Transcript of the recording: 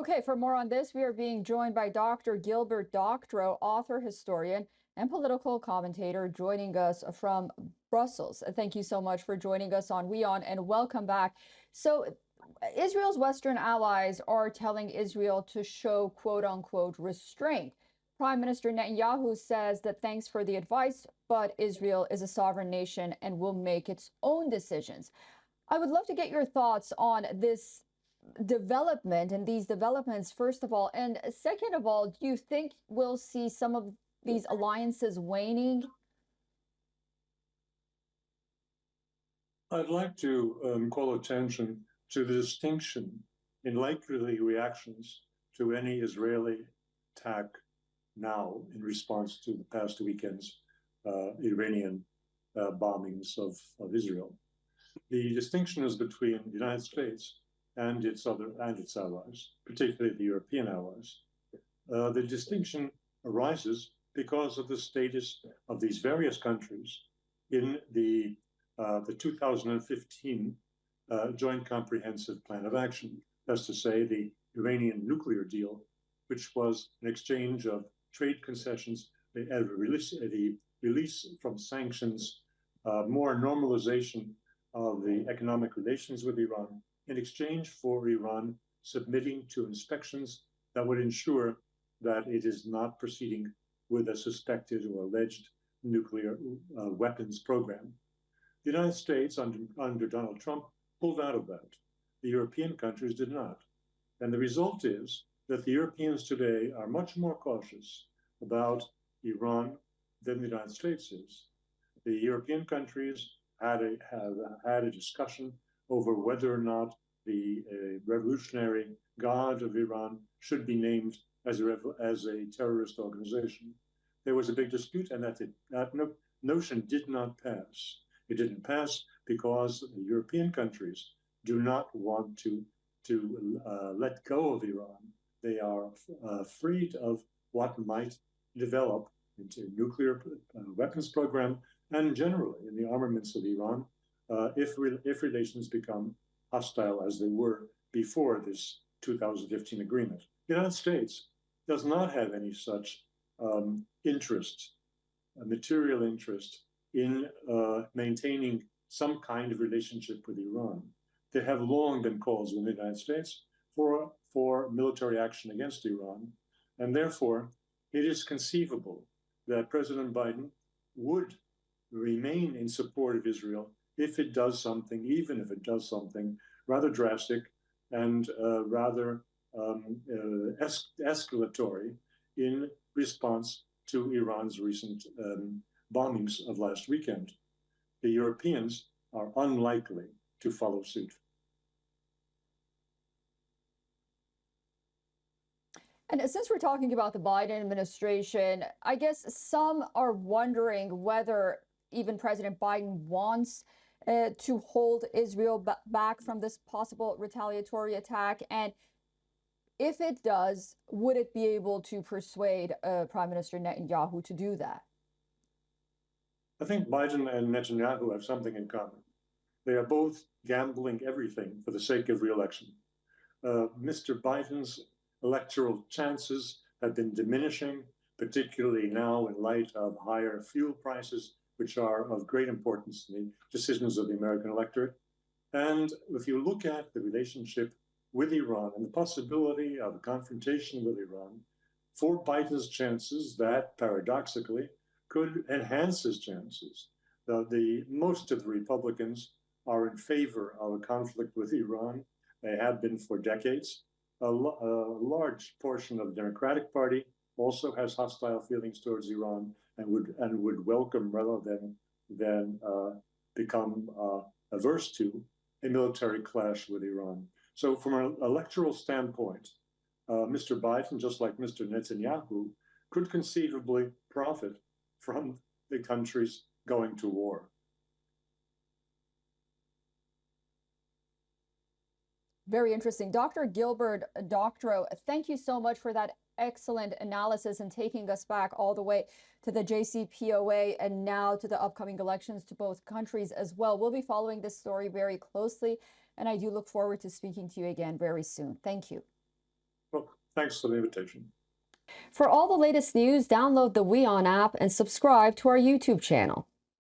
Okay, for more on this, we are being joined by Dr. Gilbert Doctorow, author, historian, and political commentator, joining us from Brussels. Thank you so much for joining us on WION, and welcome back. So, Israel's Western allies are telling Israel to show quote unquote restraint. Prime Minister Netanyahu says that thanks for the advice, but Israel is a sovereign nation and will make its own decisions. I would love to get your thoughts on this development and these developments, first of all. And second of all, do you think we'll see some of these alliances waning? I'd like to call attention to the distinction in likely reactions to any Israeli attack now in response to the past weekend's Iranian bombings of Israel. The distinction is between the United States and its allies, particularly the European allies. The distinction arises because of the status of these various countries in the 2015 Joint Comprehensive Plan of Action. That's to say, the Iranian nuclear deal, which was an exchange of trade concessions, the release from sanctions, more normalization of the economic relations with Iran, in exchange for Iran submitting to inspections that would ensure that it is not proceeding with a suspected or alleged nuclear weapons program. The United States, under Donald Trump, pulled out of that. The European countries did not. And the result is that the Europeans today are much more cautious about Iran than the United States is. The European countries have had a discussion over whether or not the Revolutionary Guard of Iran should be named as a terrorist organization. There was a big dispute, and that notion did not pass. It didn't pass because the European countries do not want to let go of Iran. They are afraid of what might develop into a nuclear weapons program and generally in the armaments of Iran if relations become hostile as they were before this 2015 agreement. The United States does not have any such interest, material interest, in maintaining some kind of relationship with Iran. There have long been calls in the United States for military action against Iran, and therefore it is conceivable that President Biden would remain in support of Israel if it does something, even if it does something rather drastic and rather escalatory in response to Iran's recent bombings of last weekend. The Europeans are unlikely to follow suit. And since we're talking about the Biden administration, I guess some are wondering whether even President Biden wants to hold Israel back from this possible retaliatory attack. And if it does, would it be able to persuade Prime Minister Netanyahu to do that? I think Biden and Netanyahu have something in common. They are both gambling everything for the sake of re-election. Mr. Biden's electoral chances have been diminishing, particularly now in light of higher fuel prices, which are of great importance to the decisions of the American electorate. And if you look at the relationship with Iran and the possibility of a confrontation with Iran, for Biden's chances, that paradoxically could enhance his chances. Most of the Republicans are in favor of a conflict with Iran. They have been for decades. A large portion of the Democratic Party also has hostile feelings towards Iran and would welcome rather than become averse to a military clash with Iran. So from an electoral standpoint, Mr. Biden, just like Mr. Netanyahu, could conceivably profit from the countries going to war. Very interesting. Dr. Gilbert Doctorow, thank you so much for that excellent analysis and taking us back all the way to the JCPOA and now to the upcoming elections to both countries as well. We'll be following this story very closely, and I do look forward to speaking to you again very soon. Thank you. Well, Thanks for the invitation. For all the latest news, download the WION app and subscribe to our YouTube channel.